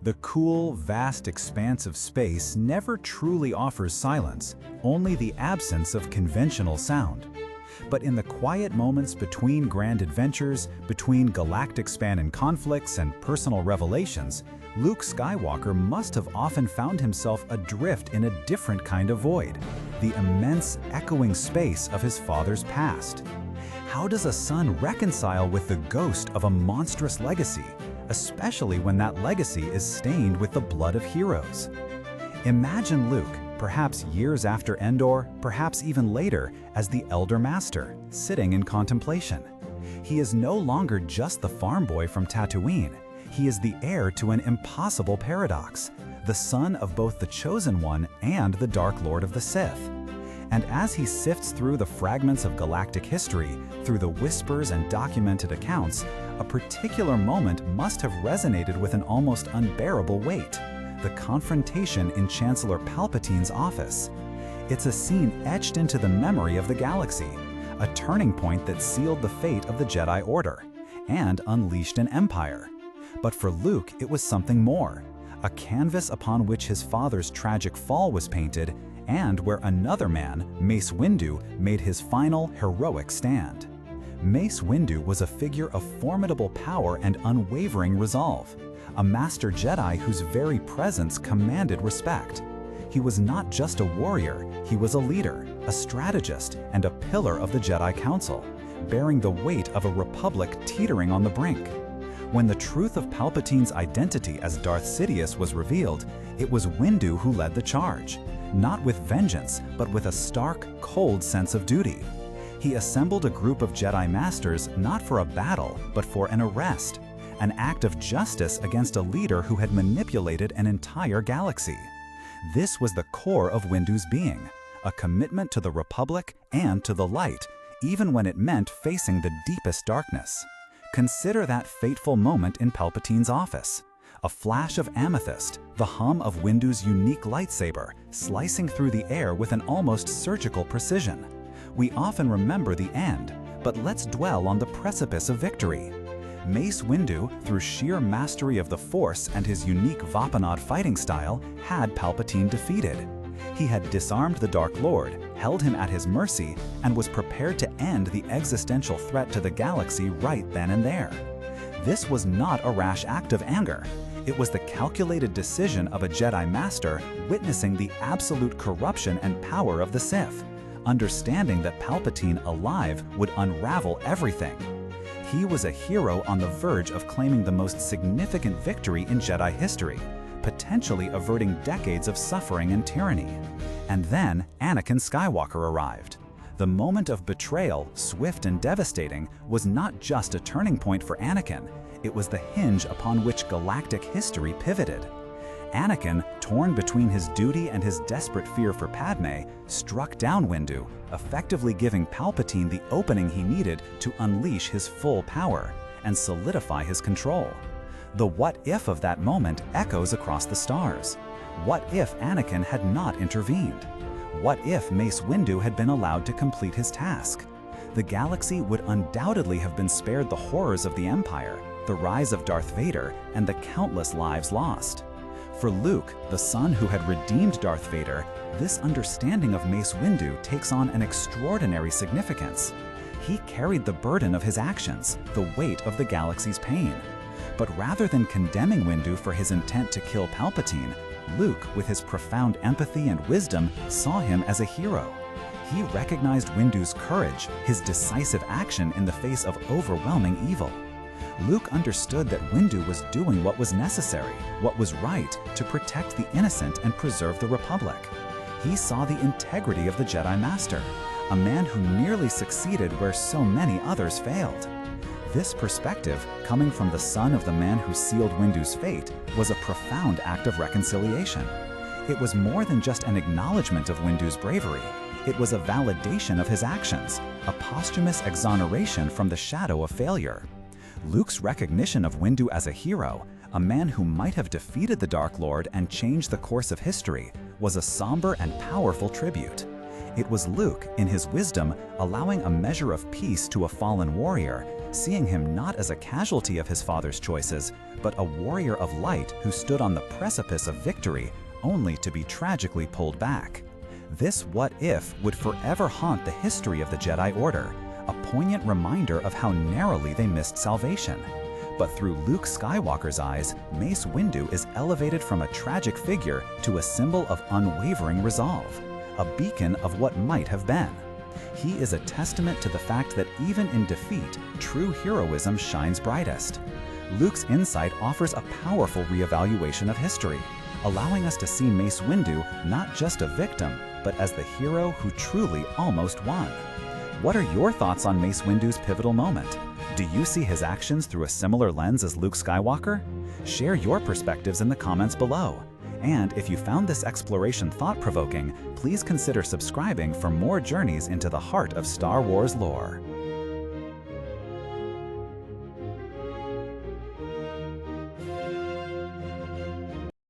The cool, vast expanse of space never truly offers silence, only the absence of conventional sound. But in the quiet moments between grand adventures, between galactic-spanning conflicts and personal revelations, Luke Skywalker must have often found himself adrift in a different kind of void, the immense, echoing space of his father's past. How does a son reconcile with the ghost of a monstrous legacy, especially when that legacy is stained with the blood of heroes? Imagine Luke, perhaps years after Endor, perhaps even later, as the Elder Master, sitting in contemplation. He is no longer just the farm boy from Tatooine. He is the heir to an impossible paradox, the son of both the Chosen One and the Dark Lord of the Sith. And as he sifts through the fragments of galactic history, through the whispers and documented accounts, a particular moment must have resonated with an almost unbearable weight: the confrontation in Chancellor Palpatine's office. It's a scene etched into the memory of the galaxy, a turning point that sealed the fate of the Jedi Order and unleashed an empire. But for Luke, it was something more, a canvas upon which his father's tragic fall was painted, and where another man, Mace Windu, made his final, heroic stand. Mace Windu was a figure of formidable power and unwavering resolve, a master Jedi whose very presence commanded respect. He was not just a warrior, he was a leader, a strategist, and a pillar of the Jedi Council, bearing the weight of a republic teetering on the brink. When the truth of Palpatine's identity as Darth Sidious was revealed, it was Windu who led the charge, not with vengeance, but with a stark, cold sense of duty. He assembled a group of Jedi Masters not for a battle, but for an arrest, an act of justice against a leader who had manipulated an entire galaxy. This was the core of Windu's being, a commitment to the Republic and to the light, even when it meant facing the deepest darkness. Consider that fateful moment in Palpatine's office. A flash of amethyst, the hum of Windu's unique lightsaber, slicing through the air with an almost surgical precision. We often remember the end, but let's dwell on the precipice of victory. Mace Windu, through sheer mastery of the Force and his unique Vaapad fighting style, had Palpatine defeated. He had disarmed the Dark Lord, held him at his mercy, and was prepared to end the existential threat to the galaxy right then and there. This was not a rash act of anger. It was the calculated decision of a Jedi Master witnessing the absolute corruption and power of the Sith, understanding that Palpatine alive would unravel everything. He was a hero on the verge of claiming the most significant victory in Jedi history, potentially averting decades of suffering and tyranny. And then Anakin Skywalker arrived. The moment of betrayal, swift and devastating, was not just a turning point for Anakin, it was the hinge upon which galactic history pivoted. Anakin, torn between his duty and his desperate fear for Padme, struck down Windu, effectively giving Palpatine the opening he needed to unleash his full power and solidify his control. The what-if of that moment echoes across the stars. What if Anakin had not intervened? What if Mace Windu had been allowed to complete his task? The galaxy would undoubtedly have been spared the horrors of the Empire, the rise of Darth Vader, and the countless lives lost. For Luke, the son who had redeemed Darth Vader, this understanding of Mace Windu takes on an extraordinary significance. He carried the burden of his actions, the weight of the galaxy's pain. But rather than condemning Windu for his intent to kill Palpatine, Luke, with his profound empathy and wisdom, saw him as a hero. He recognized Windu's courage, his decisive action in the face of overwhelming evil. Luke understood that Windu was doing what was necessary, what was right, to protect the innocent and preserve the Republic. He saw the integrity of the Jedi Master, a man who nearly succeeded where so many others failed. This perspective, coming from the son of the man who sealed Windu's fate, was a profound act of reconciliation. It was more than just an acknowledgement of Windu's bravery. It was a validation of his actions, a posthumous exoneration from the shadow of failure. Luke's recognition of Windu as a hero, a man who might have defeated the Dark Lord and changed the course of history, was a somber and powerful tribute. It was Luke, in his wisdom, allowing a measure of peace to a fallen warrior, seeing him not as a casualty of his father's choices, but a warrior of light who stood on the precipice of victory, only to be tragically pulled back. This what-if would forever haunt the history of the Jedi Order, a poignant reminder of how narrowly they missed salvation. But through Luke Skywalker's eyes, Mace Windu is elevated from a tragic figure to a symbol of unwavering resolve, a beacon of what might have been. He is a testament to the fact that even in defeat, true heroism shines brightest. Luke's insight offers a powerful reevaluation of history, allowing us to see Mace Windu not just a victim, but as the hero who truly almost won. What are your thoughts on Mace Windu's pivotal moment? Do you see his actions through a similar lens as Luke Skywalker? Share your perspectives in the comments below. And if you found this exploration thought-provoking, please consider subscribing for more journeys into the heart of Star Wars lore.